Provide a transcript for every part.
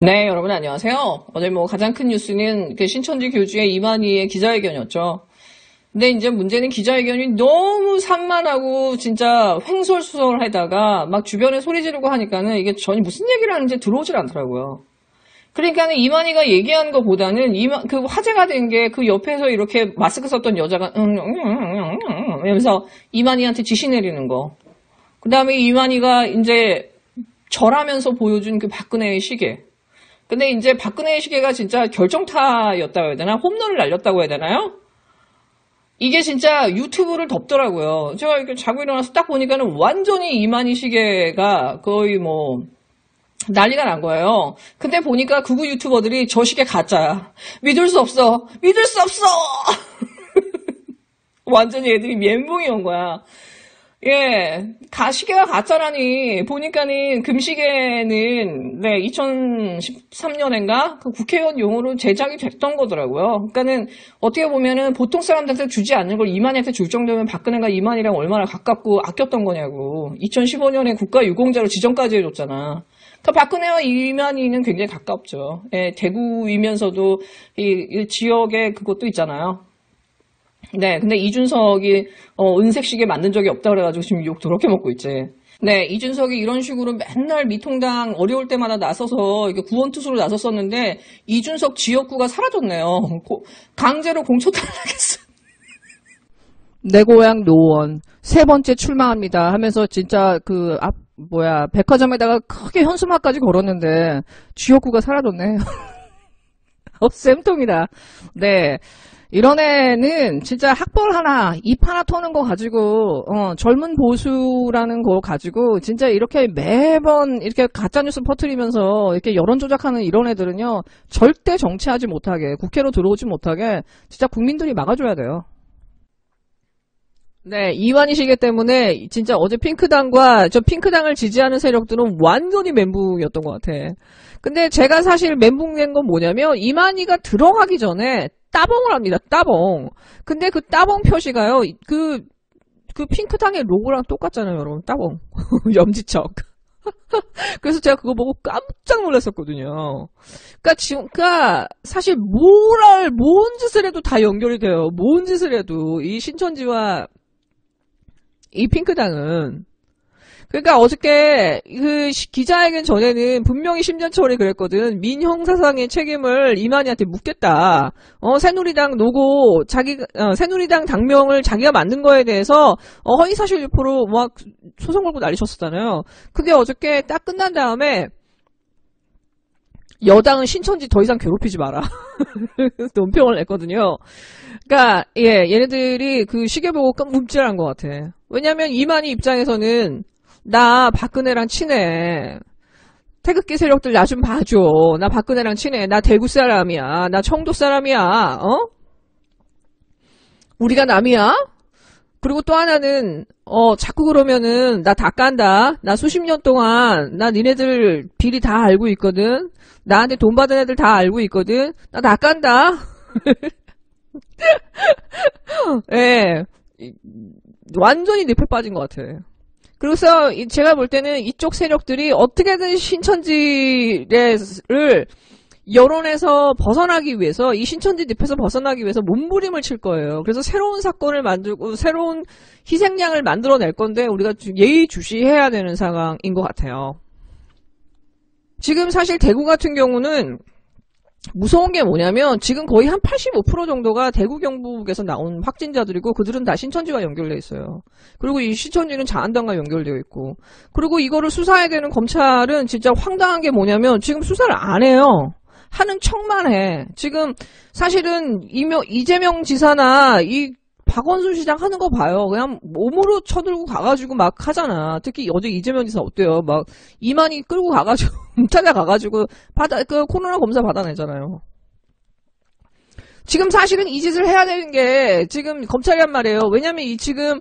네, 여러분 안녕하세요. 어제 가장 큰 뉴스는 그 신천지 교주의 이만희의 기자회견이었죠. 근데 이제 문제는 기자회견이 너무 산만하고 진짜 횡설수설하다가 막 주변에 소리 지르고 하니까는 이게 전혀 무슨 얘기를 하는지 들어오질 않더라고요. 그러니까는 이만희가 얘기하는 것보다는 그 화제가 된 게 그 옆에서 이렇게 마스크 썼던 여자가 이러면서 이만희한테 지시 내리는 거. 그 다음에 이만희가 이제 절하면서 보여준 그 박근혜의 시계. 근데 이제 박근혜의 시계가 진짜 결정타였다고 해야 되나? 홈런을 날렸다고 해야 되나요? 이게 진짜 유튜브를 덮더라고요. 제가 이렇게 자고 일어나서 딱 보니까는 완전히 이만희 시계가 거의 난리가 난 거예요. 근데 보니까 극우 유튜버들이 저 시계 가짜야. 믿을 수 없어. 믿을 수 없어! 완전히 애들이 멘붕이 온 거야. 예, 시계가 가짜라니, 보니까는 금시계는, 2013년인가? 그 국회의원용으로 제작이 됐던 거더라고요. 그러니까는, 어떻게 보면은 보통 사람들한테 주지 않는 걸 이만희한테 줄 정도면 박근혜가 이만희랑 얼마나 가깝고 아꼈던 거냐고. 2015년에 국가유공자로 지정까지 해줬잖아. 그러니까 박근혜와 이만희는 굉장히 가깝죠. 예, 대구이면서도 이 지역에 그것도 있잖아요. 네, 근데 이준석이 은색 시계 만든 적이 없다 그래가지고 지금 욕 더럽게 먹고 있지. 네, 이준석이 이런 식으로 맨날 미통당 어려울 때마다 나서서 이렇게 구원투수로 나섰었는데 이준석 지역구가 사라졌네요. 강제로 공천 탈락했어. 내 고향 노원 세 번째 출마합니다 하면서 진짜 백화점에다가 크게 현수막까지 걸었는데 지역구가 사라졌네. 쌤통이다. 네. 이런 애는 진짜 학벌 하나, 입 하나 터는 거 가지고, 젊은 보수라는 거 가지고, 진짜 이렇게 매번 이렇게 가짜뉴스 퍼뜨리면서 이렇게 여론 조작하는 이런 애들은요, 절대 정치하지 못하게, 국회로 들어오지 못하게, 진짜 국민들이 막아줘야 돼요. 네, 이완희 시계 때문에 진짜 어제 핑크당과 저 핑크당을 지지하는 세력들은 완전히 멘붕이었던 것 같아. 근데 제가 사실 멘붕된 건 뭐냐면, 이만희가 들어가기 전에, 따봉을 합니다. 따봉. 근데 그 따봉 표시가요. 그 핑크당의 로고랑 똑같잖아요, 여러분. 따봉. 염지척. 그래서 제가 그거 보고 깜짝 놀랐었거든요. 그러니까 사실 뭔 짓을 해도 다 연결이 돼요. 뭔 짓을 해도 이 신천지와 이 핑크당은. 그러니까 어저께 그 기자회견 전에는 분명히 심전철이 그랬거든. 민형사상의 책임을 이만희한테 묻겠다. 새누리당 노고 새누리당 당명을 자기가 만든 거에 대해서 허위사실 유포로 막 소송 걸고 난리쳤었잖아요. 근데 어저께 딱 끝난 다음에 여당은 신천지 더 이상 괴롭히지 마라. 논평을 냈거든요. 그러니까 얘네들이 그 시계 보고 움찔한 것 같아. 왜냐면 이만희 입장에서는 나 박근혜랑 친해. 태극기 세력들 나 좀 봐줘. 나 박근혜랑 친해. 나 대구 사람이야. 나 청도 사람이야. 우리가 남이야? 그리고 또 하나는 자꾸 그러면은 나 다 깐다. 나 수십 년 동안 나 니네들 비리 다 알고 있거든. 나한테 돈 받은 애들 다 알고 있거든. 나 다 깐다. 예. 완전히 늪에 빠진 것 같아. 그래서 제가 볼 때는 이쪽 세력들이 어떻게든 신천지를 여론에서 벗어나기 위해서, 이 신천지 늪에서 벗어나기 위해서 몸부림을 칠 거예요. 그래서 새로운 사건을 만들고 새로운 희생양을 만들어낼 건데 우리가 예의주시해야 되는 상황인 것 같아요. 지금 사실 대구 같은 경우는 무서운 게 뭐냐면 지금 거의 한 85% 정도가 대구 경북에서 나온 확진자들이고 그들은 다 신천지와 연결돼 있어요. 그리고 이 신천지는 자한당과 연결되어 있고, 그리고 이거를 수사해야 되는 검찰은 진짜 황당한 게 뭐냐면 지금 수사를 안 해요. 하는 척만 해. 지금 사실은 이재명 지사나 이 박원순 시장 하는 거 봐요. 그냥 몸으로 쳐들고 가가지고 막 하잖아. 특히 어제 이재명 지사 어때요? 막 이만희 끌고 가가지고 찾아가가지고 코로나 검사 받아내잖아요. 지금 사실은 이 짓을 해야 되는 게 지금 검찰이란 말이에요. 왜냐면 지금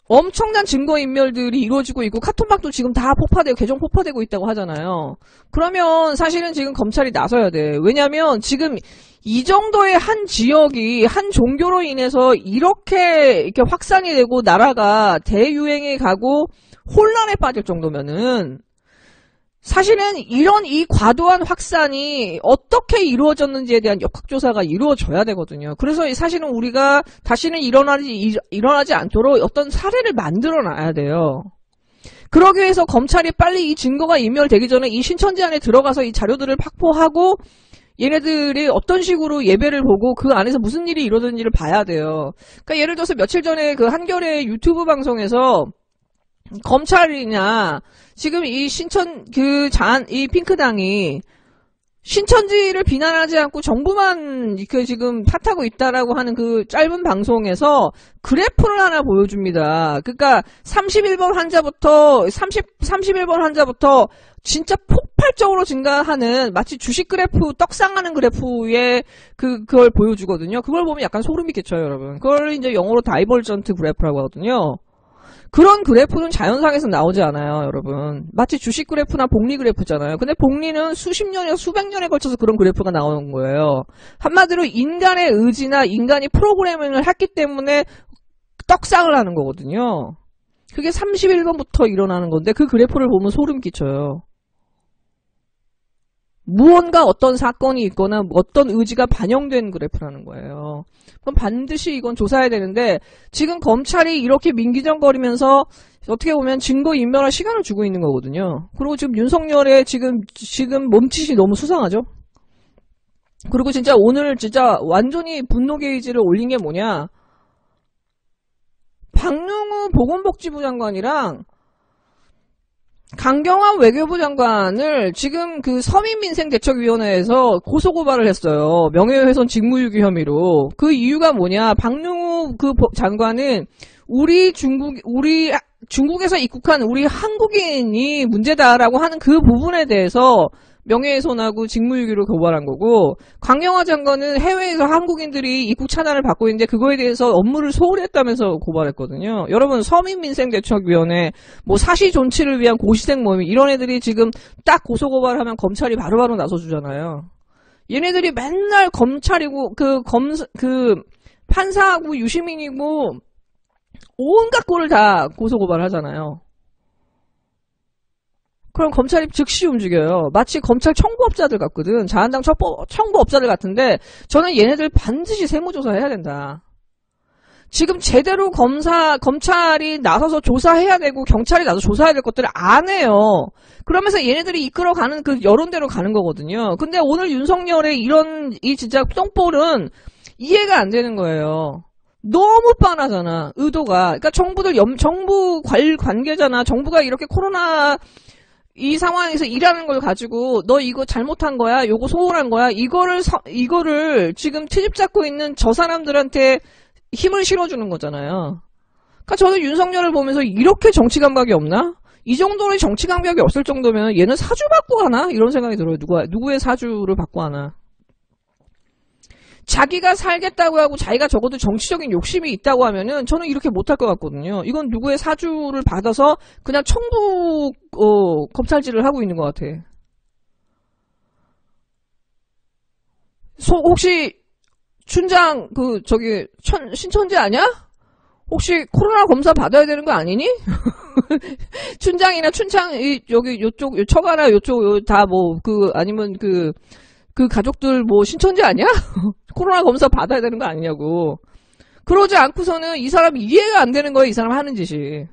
엄청난 증거인멸들이 이루어지고 있고 카톡방도 지금 다 계정 폭파되고 있다고 하잖아요. 그러면 사실은 지금 검찰이 나서야 돼. 왜냐면 지금 이 정도의 한 지역이 한 종교로 인해서 이렇게 확산이 되고 나라가 대유행에 가고 혼란에 빠질 정도면은 사실은 이런 이 과도한 확산이 어떻게 이루어졌는지에 대한 역학조사가 이루어져야 되거든요. 그래서 사실은 우리가 다시는 일어나지 않도록 어떤 사례를 만들어 놔야 돼요. 그러기 위해서 검찰이 빨리 이 증거가 인멸되기 전에 이 신천지 안에 들어가서 이 자료들을 확보하고 얘네들이 어떤 식으로 예배를 보고 그 안에서 무슨 일이 이루어졌는지를 봐야 돼요. 그러니까 예를 들어서 며칠 전에 그 한겨레 유튜브 방송에서 검찰이냐 지금 이 이 핑크당이 신천지를 비난하지 않고 정부만 지금 탓하고 있다라고 하는 그 짧은 방송에서 그래프를 하나 보여줍니다. 그러니까 31번 환자부터 진짜 폭발적으로 증가하는 마치 주식 그래프, 떡상하는 그래프의 그걸 보여주거든요. 그걸 보면 약간 소름이 끼쳐요, 여러분. 그걸 이제 영어로 다이버전트 그래프라고 하거든요. 그런 그래프는 자연상에서 나오지 않아요, 여러분. 마치 주식 그래프나 복리 그래프잖아요. 근데 복리는 수십 년에서 수백 년에 걸쳐서 그런 그래프가 나오는 거예요. 한마디로 인간의 의지나 인간이 프로그래밍을 했기 때문에 떡상을 하는 거거든요. 그게 31번부터 일어나는 건데 그 그래프를 보면 소름 끼쳐요. 무언가 어떤 사건이 있거나 어떤 의지가 반영된 그래프라는 거예요. 그럼 반드시 이건 조사해야 되는데 지금 검찰이 이렇게 민기정거리면서 어떻게 보면 증거 인멸할 시간을 주고 있는 거거든요. 그리고 지금 윤석열의 지금 몸짓이 너무 수상하죠. 그리고 진짜 오늘 진짜 완전히 분노 게이지를 올린 게 뭐냐. 박능우 보건복지부 장관이랑 강경화 외교부 장관을 지금 그 서민민생대책위원회에서 고소고발을 했어요. 명예훼손 직무유기 혐의로. 그 이유가 뭐냐. 박능우 그 장관은 중국에서 입국한 우리 한국인이 문제다라고 하는 그 부분에 대해서 명예훼손하고 직무유기로 고발한 거고, 강경화 장관은 해외에서 한국인들이 입국 차단을 받고 있는데 그거에 대해서 업무를 소홀히 했다면서 고발했거든요. 여러분, 서민민생대책위원회, 뭐 사시존치를 위한 고시생 모임, 이런 애들이 지금 딱 고소고발하면 검찰이 바로바로 나서주잖아요. 얘네들이 맨날 검찰이고 판사하고 유시민이고 온갖 꼴을 다 고소고발 하잖아요. 그럼 검찰이 즉시 움직여요. 마치 검찰 청부업자들 같거든. 자한당 청부업자들 같은데 저는 얘네들 반드시 세무조사해야 된다. 지금 제대로 검찰이 나서서 조사해야 되고 경찰이 나서서 조사해야 될 것들을 안 해요. 그러면서 얘네들이 이끌어가는 그 여론대로 가는 거거든요. 근데 오늘 윤석열의 이 진짜 똥볼은 이해가 안 되는 거예요. 너무 뻔하잖아, 의도가. 그러니까 정부 관계자나 정부가 이렇게 코로나 이 상황에서 일하는 걸 가지고 너 이거 잘못한 거야, 요거 소홀한 거야, 이거를 지금 트집 잡고 있는 저 사람들한테 힘을 실어주는 거잖아요. 그러니까 저는 윤석열을 보면서 이렇게 정치 감각이 없나? 이 정도의 정치 감각이 없을 정도면 얘는 사주 받고 하나? 이런 생각이 들어요. 누구의 사주를 받고 하나? 자기가 살겠다고 하고 자기가 적어도 정치적인 욕심이 있다고 하면은 저는 이렇게 못할 것 같거든요. 이건 누구의 사주를 받아서 그냥 청부 검찰질을 하고 있는 것 같아. 혹시 춘장 신천지 아니야? 혹시 코로나 검사 받아야 되는 거 아니니? 춘장이나 춘창 요쪽 처가나 요쪽 다 아니면 그 가족들 신천지 아니야? 코로나 검사 받아야 되는 거 아니냐고. 그러지 않고서는 이 사람이 이해가 안 되는 거예요. 이 사람 하는 짓이.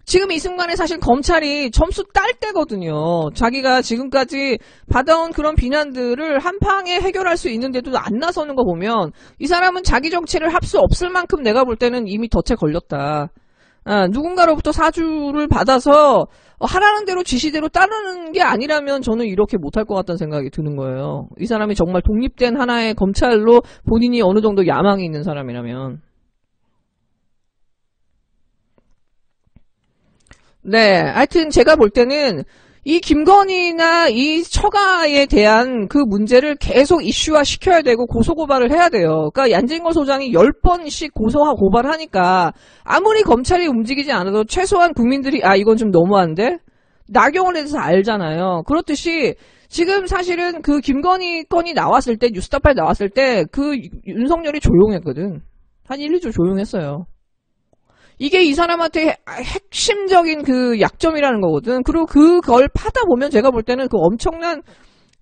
지금 이 순간에 사실 검찰이 점수 딸 때거든요. 자기가 지금까지 받아온 그런 비난들을 한 방에 해결할 수 있는데도 안 나서는 거 보면 이 사람은 자기 정치를 할 수 없을 만큼 내가 볼 때는 이미 덫에 걸렸다. 누군가로부터 사주를 받아서 하라는 대로 지시대로 따르는 게 아니라면 저는 이렇게 못할 것 같다는 생각이 드는 거예요. 이 사람이 정말 독립된 하나의 검찰로 본인이 어느 정도 야망이 있는 사람이라면. 네, 하여튼 제가 볼 때는 이 김건희나 이 처가에 대한 그 문제를 계속 이슈화 시켜야 되고 고소고발을 해야 돼요. 그러니까 얀진거 소장이 10번씩 고발하니까 아무리 검찰이 움직이지 않아도 최소한 국민들이 이건 좀 너무한데? 나경원에 대해서 알잖아요. 그렇듯이 지금 사실은 그 김건희 건이 나왔을 때, 뉴스타파에 나왔을 때 그 윤석열이 조용했거든. 한 1, 2주 조용했어요. 이게 이 사람한테 핵심적인 그 약점이라는 거거든. 그리고 그걸 파다 보면 제가 볼 때는 그 엄청난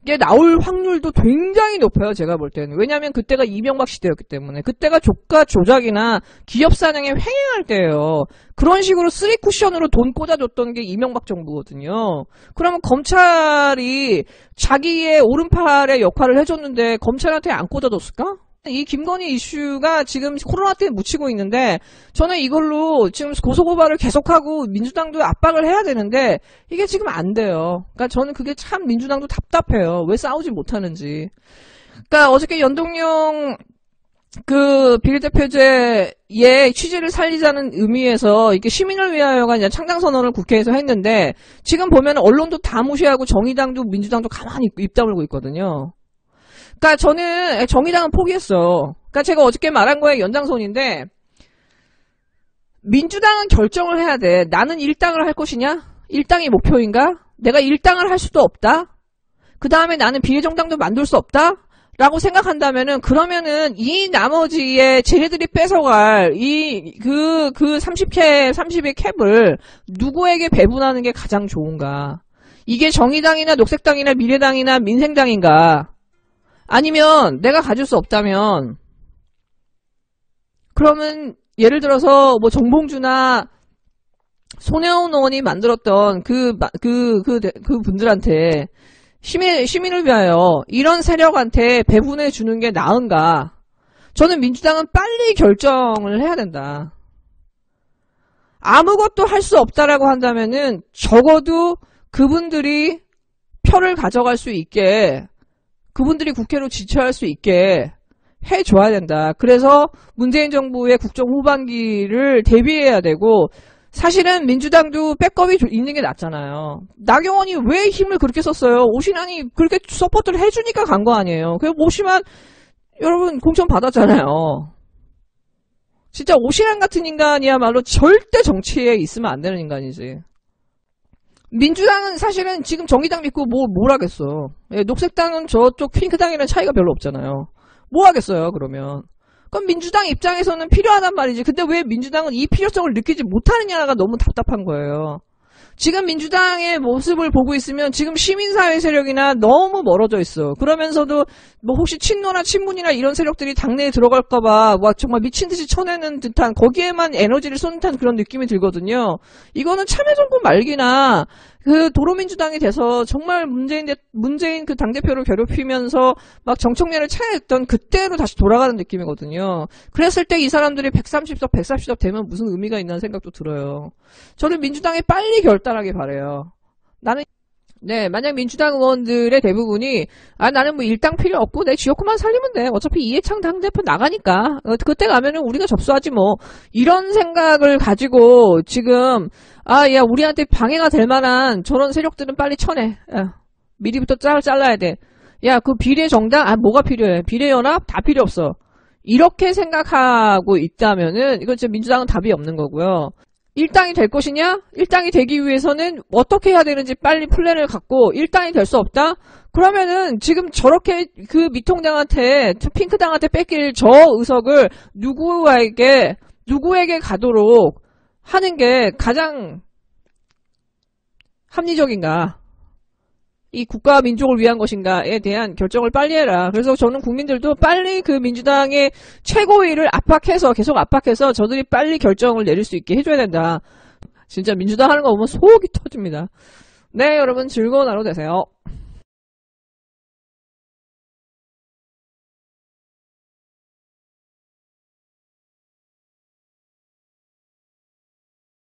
게 나올 확률도 굉장히 높아요. 제가 볼 때는. 왜냐하면 그때가 이명박 시대였기 때문에. 그때가 조가 조작이나 기업 사냥에 횡행할 때예요. 그런 식으로 쓰리 쿠션으로 돈 꽂아줬던 게 이명박 정부거든요. 그러면 검찰이 자기의 오른팔의 역할을 해줬는데 검찰한테 안 꽂아줬을까? 이 김건희 이슈가 지금 코로나 때문에 묻히고 있는데 저는 이걸로 지금 고소고발을 계속하고 민주당도 압박을 해야 되는데 이게 지금 안 돼요. 그러니까 저는 그게 참 민주당도 답답해요. 왜 싸우지 못하는지. 그러니까 어저께 연동형 그 비례대표제의 취지를 살리자는 의미에서 이게 시민을 위하여가 이제 창당선언을 국회에서 했는데 지금 보면 언론도 다 무시하고 정의당도 민주당도 가만히 입 다물고 있거든요. 그러니까 저는 정의당은 포기했어. 그러니까 제가 어저께 말한 거에 연장선인데 민주당은 결정을 해야 돼. 나는 일당을 할 것이냐? 일당이 목표인가? 내가 일당을 할 수도 없다. 그 다음에 나는 비례정당도 만들 수 없다. 라고 생각한다면은 그러면은 이 나머지의 쟤네들이 뺏어갈 그 30의 캡을 누구에게 배분하는 게 가장 좋은가? 이게 정의당이나 녹색당이나 미래당이나 민생당인가? 아니면 내가 가질 수 없다면 그러면 예를 들어서 뭐 정봉주나 손혜원 의원이 만들었던 그 분들한테 시민을 위하여 이런 세력한테 배분해 주는 게 나은가? 저는 민주당은 빨리 결정을 해야 된다. 아무것도 할 수 없다라고 한다면은 적어도 그분들이 표를 가져갈 수 있게 그분들이 국회로 지체할 수 있게 해줘야 된다. 그래서 문재인 정부의 국정 후반기를 대비해야 되고 사실은 민주당도 백업이 있는 게 낫잖아요. 나경원이 왜 힘을 그렇게 썼어요? 오신환이 그렇게 서포트를 해주니까 간 거 아니에요. 그래서 오신환 여러분 공천 받았잖아요. 진짜 오신환 같은 인간이야말로 절대 정치에 있으면 안 되는 인간이지. 민주당은 사실은 지금 정의당 믿고 뭘 하겠어. 예, 녹색당은 저쪽 핑크당이랑 차이가 별로 없잖아요. 뭐 하겠어요, 그러면. 그럼 민주당 입장에서는 필요하단 말이지. 근데 왜 민주당은 이 필요성을 느끼지 못하느냐가 너무 답답한 거예요. 지금 민주당의 모습을 보고 있으면 지금 시민사회 세력이나 너무 멀어져 있어. 그러면서도 뭐 혹시 친노나 친문이나 이런 세력들이 당내에 들어갈까봐 막 정말 미친듯이 쳐내는 듯한 거기에만 에너지를 쏟는 듯한 그런 느낌이 들거든요. 이거는 참여정부 말기나 그 도로민주당이 돼서 정말 문재인 그 당대표를 괴롭히면서 막 정청래를 차야했던 그때로 다시 돌아가는 느낌이거든요. 그랬을 때 이 사람들이 130석 되면 무슨 의미가 있나는 생각도 들어요. 저는 민주당이 빨리 결단하길 바라요. 만약 민주당 의원들의 대부분이 나는 뭐 일당 필요 없고 내 지역구만 살리면 돼. 어차피 이해창 당대표 나가니까 그때 가면은 우리가 접수하지 뭐. 이런 생각을 가지고 지금 야 우리한테 방해가 될 만한 저런 세력들은 빨리 쳐내. 미리부터 잘라야 돼. 야 그 비례정당 뭐가 필요해. 비례연합 다 필요 없어. 이렇게 생각하고 있다면은 이건 진짜 민주당은 답이 없는 거고요. 일당이 될 것이냐? 일당이 되기 위해서는 어떻게 해야 되는지 빨리 플랜을 갖고 일당이 될 수 없다? 그러면은 지금 저렇게 그 미통당한테 핑크당한테 뺏길 저 의석을 누구에게 가도록 하는 게 가장 합리적인가? 이 국가와 민족을 위한 것인가에 대한 결정을 빨리 해라. 그래서 저는 국민들도 빨리 그 민주당의 최고위를 계속 압박해서 저들이 빨리 결정을 내릴 수 있게 해줘야 된다. 진짜 민주당 하는 거 보면 속이 터집니다. 네, 여러분 즐거운 하루 되세요.